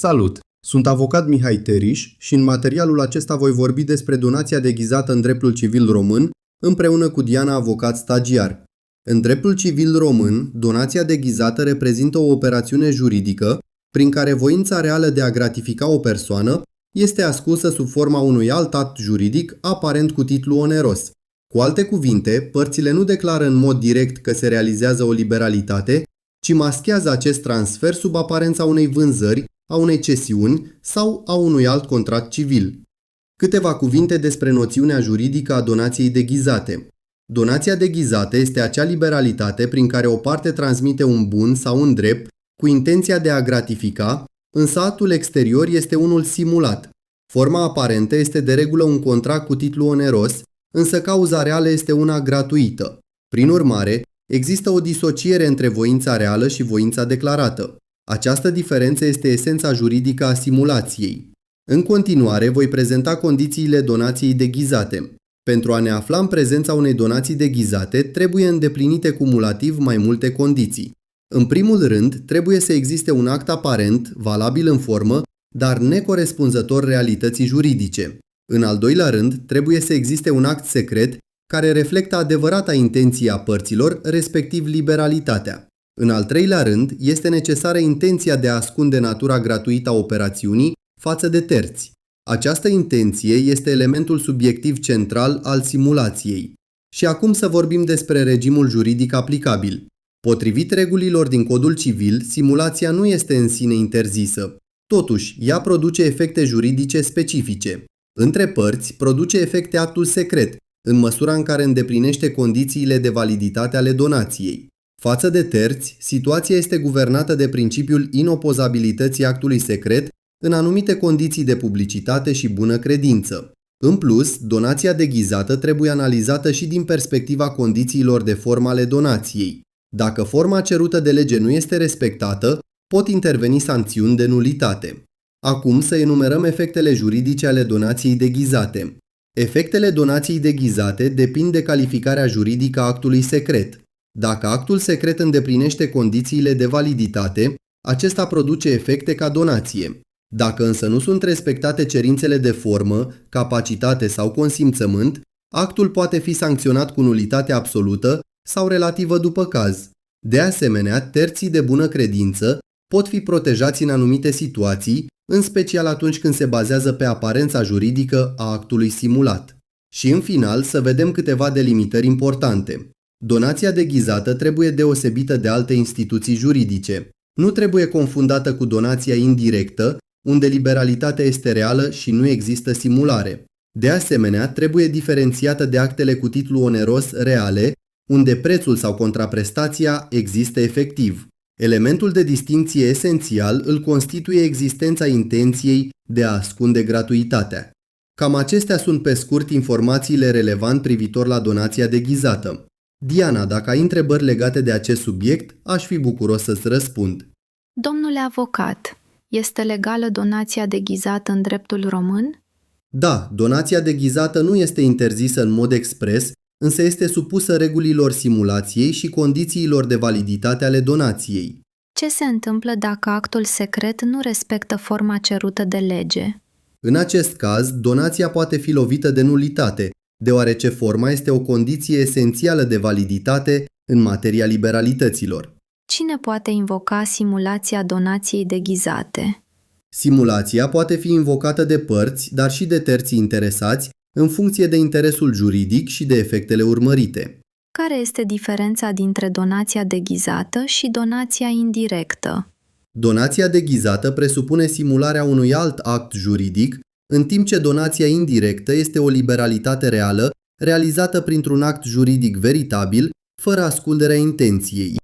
Salut! Sunt avocat Mihai Teriș și în materialul acesta voi vorbi despre donația deghizată în dreptul civil român, împreună cu Diana, avocat stagiar. În dreptul civil român, donația deghizată reprezintă o operațiune juridică prin care voința reală de a gratifica o persoană este ascunsă sub forma unui alt act juridic aparent cu titlu oneros. Cu alte cuvinte, părțile nu declară în mod direct că se realizează o liberalitate, ci maschează acest transfer sub aparența unei vânzări, a unei cesiuni sau a unui alt contract civil. Câteva cuvinte despre noțiunea juridică a donației deghizate. Donația deghizată este acea liberalitate prin care o parte transmite un bun sau un drept cu intenția de a gratifica, însă actul exterior este unul simulat. Forma aparentă este de regulă un contract cu titlu oneros, însă cauza reală este una gratuită. Prin urmare, există o disociere între voința reală și voința declarată. Această diferență este esența juridică a simulației. În continuare, voi prezenta condițiile donației deghizate. Pentru a ne afla în prezența unei donații deghizate, trebuie îndeplinite cumulativ mai multe condiții. În primul rând, trebuie să existe un act aparent, valabil în formă, dar necorespunzător realității juridice. În al doilea rând, trebuie să existe un act secret care reflectă adevărata intenție a părților, respectiv liberalitatea. În al treilea rând, este necesară intenția de a ascunde natura gratuită a operațiunii față de terți. Această intenție este elementul subiectiv central al simulației. Și acum să vorbim despre regimul juridic aplicabil. Potrivit regulilor din Codul Civil, simulația nu este în sine interzisă. Totuși, ea produce efecte juridice specifice. Între părți, produce efecte actul secret, în măsura în care îndeplinește condițiile de validitate ale donației. Față de terți, situația este guvernată de principiul inopozabilității actului secret în anumite condiții de publicitate și bună credință. În plus, donația deghizată trebuie analizată și din perspectiva condițiilor de formă ale donației. Dacă forma cerută de lege nu este respectată, pot interveni sancțiuni de nulitate. Acum să enumerăm efectele juridice ale donației deghizate. Efectele donației deghizate depind de calificarea juridică a actului secret. Dacă actul secret îndeplinește condițiile de validitate, acesta produce efecte ca donație. Dacă însă nu sunt respectate cerințele de formă, capacitate sau consimțământ, actul poate fi sancționat cu nulitate absolută sau relativă după caz. De asemenea, terții de bună credință pot fi protejați în anumite situații, în special atunci când se bazează pe aparența juridică a actului simulat. Și în final să vedem câteva delimitări importante. Donația deghizată trebuie deosebită de alte instituții juridice. Nu trebuie confundată cu donația indirectă, unde liberalitatea este reală și nu există simulare. De asemenea, trebuie diferențiată de actele cu titlu oneros reale, unde prețul sau contraprestația există efectiv. Elementul de distincție esențial îl constituie existența intenției de a ascunde gratuitatea. Cam acestea sunt pe scurt informațiile relevante privitor la donația deghizată. Diana, dacă ai întrebări legate de acest subiect, aș fi bucuros să-ți răspund. Domnule avocat, este legală donația deghizată în dreptul român? Da, donația deghizată nu este interzisă în mod expres, însă este supusă regulilor simulației și condițiilor de validitate ale donației. Ce se întâmplă dacă actul secret nu respectă forma cerută de lege? În acest caz, donația poate fi lovită de nulitate, deoarece forma este o condiție esențială de validitate în materia liberalităților. Cine poate invoca simulația donației deghizate? Simulația poate fi invocată de părți, dar și de terții interesați, în funcție de interesul juridic și de efectele urmărite. Care este diferența dintre donația deghizată și donația indirectă? Donația deghizată presupune simularea unui alt act juridic, în timp ce donația indirectă este o liberalitate reală realizată printr-un act juridic veritabil, fără ascunderea intenției.